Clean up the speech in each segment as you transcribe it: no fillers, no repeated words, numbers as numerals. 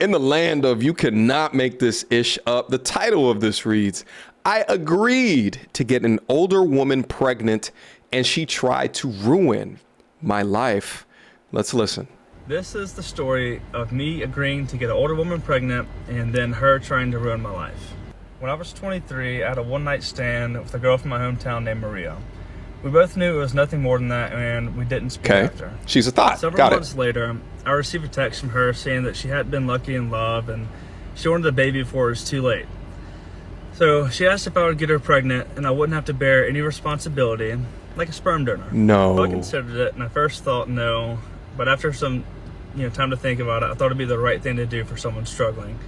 In the land of you cannot make this ish up, the title of this reads, I agreed to get an older woman pregnant and she tried to ruin my life. Let's listen. This is the story of me agreeing to get an older woman pregnant and then her trying to ruin my life. When I was 23, I had a one-night stand with a girl from my hometown named Maria. We both knew it was nothing more than that, and we didn't speak after. She's a thought. Several months later, I received a text from her saying that she hadn't been lucky in love and she wanted a baby before it was too late. So she asked if I would get her pregnant and I wouldn't have to bear any responsibility, like a sperm donor. No. So I considered it, and I first thought no, but after some time to think about it, I thought it'd be the right thing to do for someone struggling.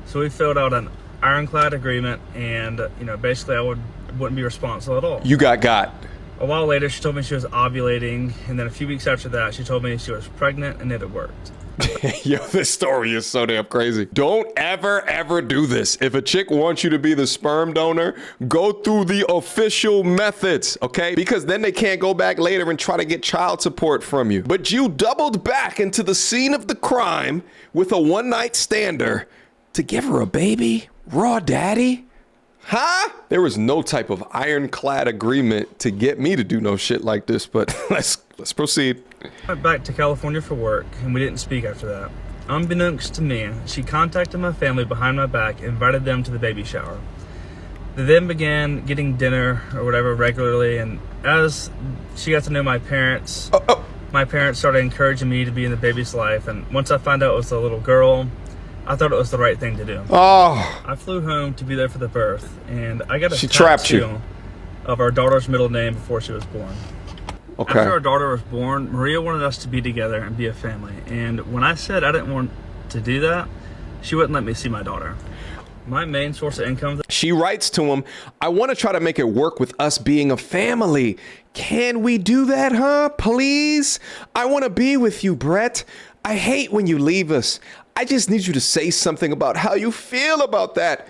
So we filled out an ironclad agreement, and basically I wouldn't be responsible at all. You got. A while later, she told me she was ovulating, and then a few weeks after that, she told me she was pregnant and it had worked. Yo, this story is so damn crazy. Don't ever do this. If a chick wants you to be the sperm donor, go through the official methods, okay? Because then they can't go back later and try to get child support from you. But you doubled back into the scene of the crime with a one-night stander to give her a baby? Raw daddy? Huh? There was no type of ironclad agreement to get me to do no shit like this, but let's proceed. I went back to California for work, and we didn't speak after that. Unbeknownst to me, she contacted my family behind my back and invited them to the baby shower. They then began getting dinner or whatever regularly, and as she got to know my parents, my parents started encouraging me to be in the baby's life, and once I found out it was a little girl, I thought it was the right thing to do. Oh. I flew home to be there for the birth, and I got a trapped tattoo of our daughter's middle name before she was born. Okay. After our daughter was born, Maria wanted us to be together and be a family. And when I said I didn't want to do that, she wouldn't let me see my daughter. My main source of income... She writes to him, I want to try to make it work with us being a family. Can we do that, huh? Please? I want to be with you, Brett. I hate when you leave us. I just need you to say something about how you feel about that.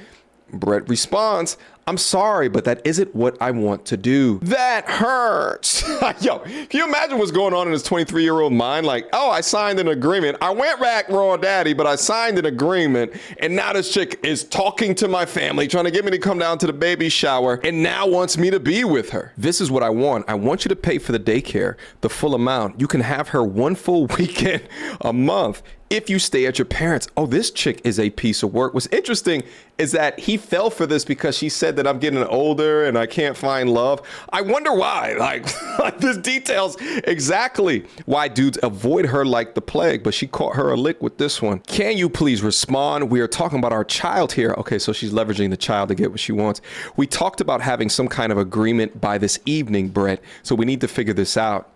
Brett responds, I'm sorry, but that isn't what I want to do. That hurts. Yo, can you imagine what's going on in his 23-year-old mind? Like, oh, I signed an agreement. I went back raw daddy, but I signed an agreement. And now this chick is talking to my family, trying to get me to come down to the baby shower, and now wants me to be with her. This is what I want. I want you to pay for the daycare, the full amount. You can have her one full weekend a month if you stay at your parents'. Oh, this chick is a piece of work. What's interesting is that he fell for this because she said that I'm getting older and I can't find love. I wonder why. Like this details exactly why dudes avoid her like the plague, but she caught her a lick with this one. Can you please respond? We are talking about our child here. Okay, so she's leveraging the child to get what she wants. We talked about having some kind of agreement by this evening, Brett, so we need to figure this out.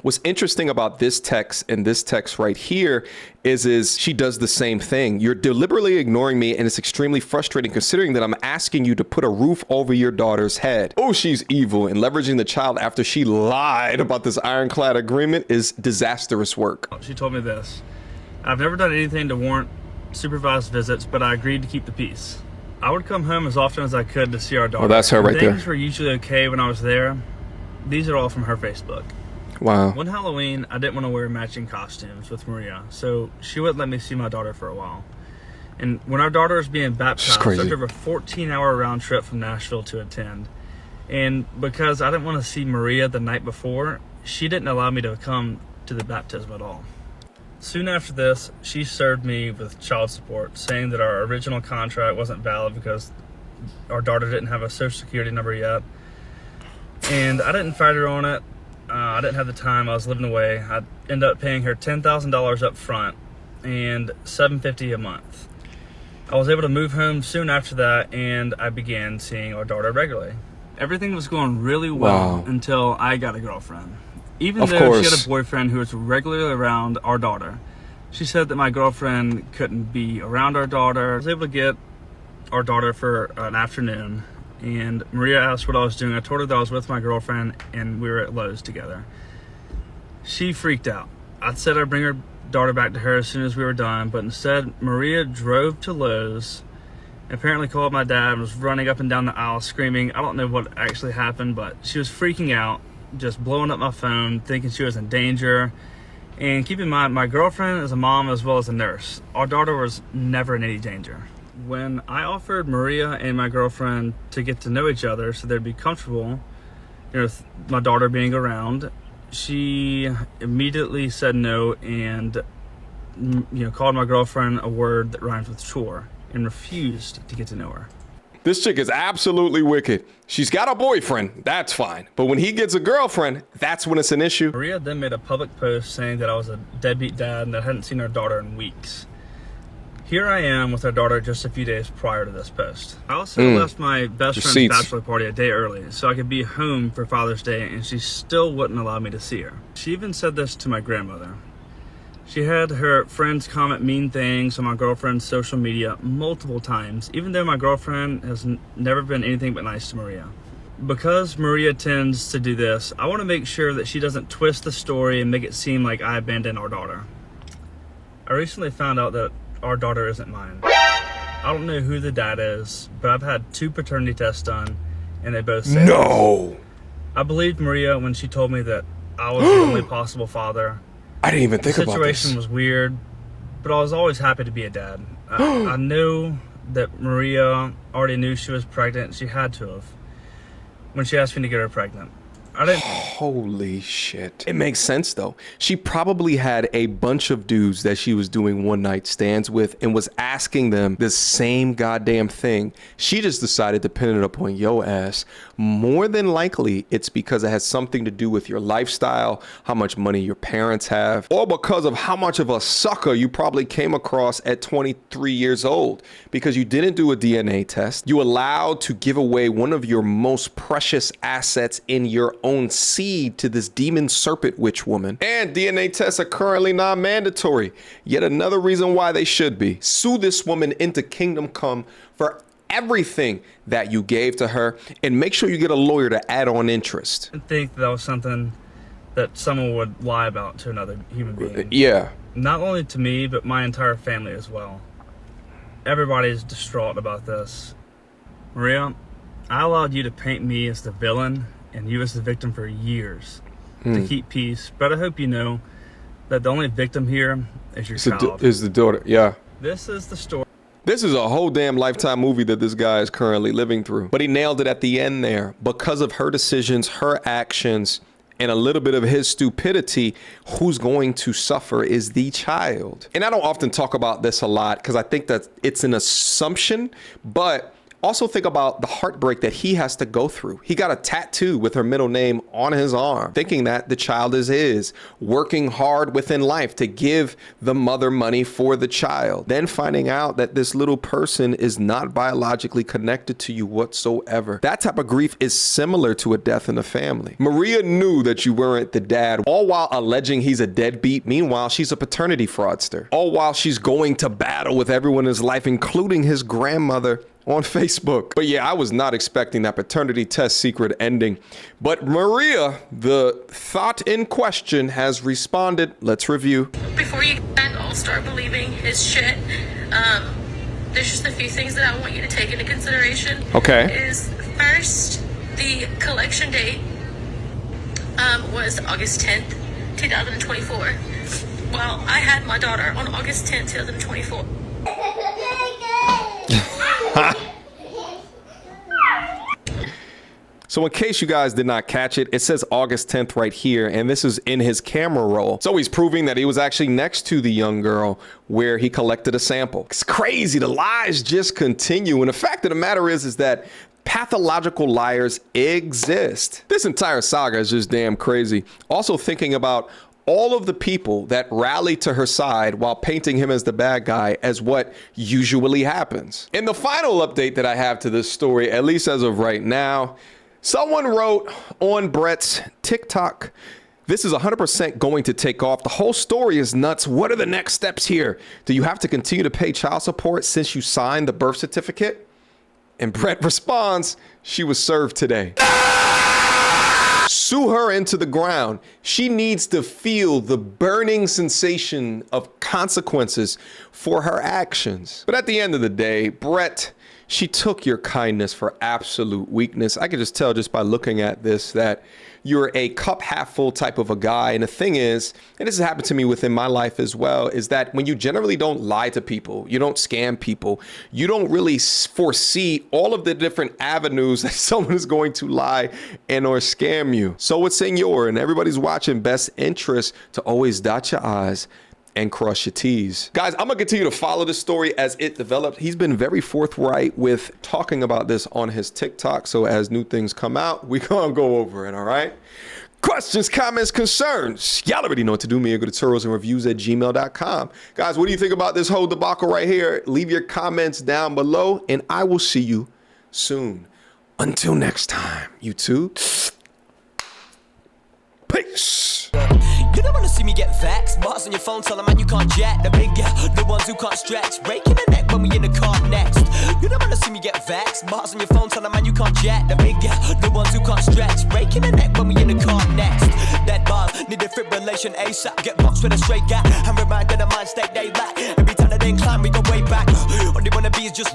What's interesting about this text and this text right here is she does the same thing. You're deliberately ignoring me, and it's extremely frustrating considering that I'm asking you to put a roof over your daughter's head. Oh, she's evil, and leveraging the child after she lied about this ironclad agreement is disastrous work. She told me this. I've never done anything to warrant supervised visits, but I agreed to keep the peace. I would come home as often as I could to see our daughter. Oh, that's her right there. Things were usually okay when I was there. These are all from her Facebook. Wow. One Halloween, I didn't want to wear matching costumes with Maria, so she wouldn't let me see my daughter for a while. And when our daughter was being baptized, I drove a 14-hour round trip from Nashville to attend. And because I didn't want to see Maria the night before, she didn't allow me to come to the baptism at all. Soon after this, she served me with child support, saying that our original contract wasn't valid because our daughter didn't have a social security number yet. And I didn't fight her on it. I didn't have the time. I was living away. I ended up paying her $10,000 up front and $750 a month. I was able to move home soon after that, and I began seeing our daughter regularly. Everything was going really well until I got a girlfriend. Even though she had a boyfriend who was regularly around our daughter, she said that my girlfriend couldn't be around our daughter. I was able to get our daughter for an afternoon, and Maria asked what I was doing. I told her that I was with my girlfriend and we were at Lowe's together. She freaked out. I said I'd bring her daughter back to her as soon as we were done, but instead Maria drove to Lowe's, apparently called my dad, and was running up and down the aisle screaming. I don't know what actually happened, but she was freaking out, just blowing up my phone, thinking she was in danger. And keep in mind, my girlfriend is a mom as well as a nurse. Our daughter was never in any danger. When I offered Maria and my girlfriend to get to know each other so they'd be comfortable, with my daughter being around, she immediately said no and called my girlfriend a word that rhymes with chore and refused to get to know her. This chick is absolutely wicked. She's got a boyfriend, that's fine. But when he gets a girlfriend, that's when it's an issue. Maria then made a public post saying that I was a deadbeat dad and that I hadn't seen our daughter in weeks. Here I am with our daughter just a few days prior to this post. I also left my best friend's bachelor party a day early so I could be home for Father's Day, and she still wouldn't allow me to see her. She even said this to my grandmother. She had her friends comment mean things on my girlfriend's social media multiple times, even though my girlfriend has never been anything but nice to Maria. Because Maria tends to do this, I want to make sure that she doesn't twist the story and make it seem like I abandoned our daughter. I recently found out that our daughter isn't mine. I don't know who the dad is, but I've had 2 paternity tests done, and they both say no. This. I believed Maria when she told me that I was the only possible father. I didn't even think about this. The situation was weird, but I was always happy to be a dad. I knew that Maria already knew she was pregnant. She had to have when she asked me to get her pregnant. I didn't. Holy shit. It makes sense though. She probably had a bunch of dudes that she was doing one night stands with and was asking them the same goddamn thing. She just decided to pin it up on your ass. More than likely, it's because it has something to do with your lifestyle, how much money your parents have, or because of how much of a sucker you probably came across at 23 years old because you didn't do a DNA test. You allowed to give away one of your most precious assets in your own seed to this demon serpent witch woman. And DNA tests are currently non-mandatory. Yet another reason why they should be. Sue this woman into kingdom come for everything that you gave to her, and make sure you get a lawyer to add on interest. I think that was something that someone would lie about to another human being. Yeah. Not only to me, but my entire family as well. Everybody's distraught about this. Maria, I allowed you to paint me as the villain and you as the victim for years to keep peace. But I hope you know that the only victim here is your child. Is the daughter, yeah. This is the story. This is a whole damn Lifetime movie that this guy is currently living through. But he nailed it at the end there. Because of her decisions, her actions, and a little bit of his stupidity, who's going to suffer is the child. And I don't often talk about this a lot because I think that it's an assumption, but also think about the heartbreak that he has to go through. He got a tattoo with her middle name on his arm, thinking that the child is his, working hard within life to give the mother money for the child, then finding out that this little person is not biologically connected to you whatsoever. That type of grief is similar to a death in the family. Maria knew that you weren't the dad, all while alleging he's a deadbeat. Meanwhile, she's a paternity fraudster, all while she's going to battle with everyone in his life, including his grandmother, on Facebook. But yeah, I was not expecting that paternity test secret ending. But Maria, the thought in question, has responded. Let's review. Before you all start believing his shit, there's just a few things that I want you to take into consideration. Okay. Is first, the collection date was August 10th, 2024. Well, I had my daughter on August 10th, 2024. So in case you guys did not catch it, it says August 10th right here, and this is in his camera roll. So he's proving that he was actually next to the young girl where he collected a sample. It's crazy. The lies just continue. And the fact of the matter is that pathological liars exist. This entire saga is just damn crazy. Also thinking about all of the people that rallied to her side while painting him as the bad guy as what usually happens. And the final update that I have to this story, at least as of right now, someone wrote on Brett's TikTok, this is 100% going to take off. The whole story is nuts. What are the next steps here? Do you have to continue to pay child support since you signed the birth certificate? And Brett responds, she was served today. Sue her into the ground. She needs to feel the burning sensation of consequences for her actions. But at the end of the day, Brett She took your kindness for absolute weakness. I could just tell just by looking at this that you're a cup half full type of a guy. And the thing is, and this has happened to me within my life as well, is that when you generally don't lie to people, you don't scam people, you don't really foresee all of the different avenues that someone is going to lie and or scam you. So it's in your and everybody's watching best interest to always dot your I's and cross your T's. Guys, I'm gonna continue to follow this story as it develops. He's been very forthright with talking about this on his TikTok. So as new things come out, we gonna go over it, all right? Questions, comments, concerns. Y'all already know what to do. Me, go to turtlesandreviews@gmail.com. Guys, what do you think about this whole debacle right here? Leave your comments down below and I will see you soon. Until next time, YouTube. Peace. You don't wanna see me get vexed. Bars on your phone, tell a man you can't jack. The big girl, the ones who can't stretch. Breaking the neck when we in the car next. You don't wanna see me get vexed. Bars on your phone, tell a man you can't jack. The big girl, the ones who can't stretch. Breaking the neck when we in the car next. That bars need a fibrillation ASAP. Get boxed with a straight guy. I'm reminded of mind state they lack. Every time that they climb, we go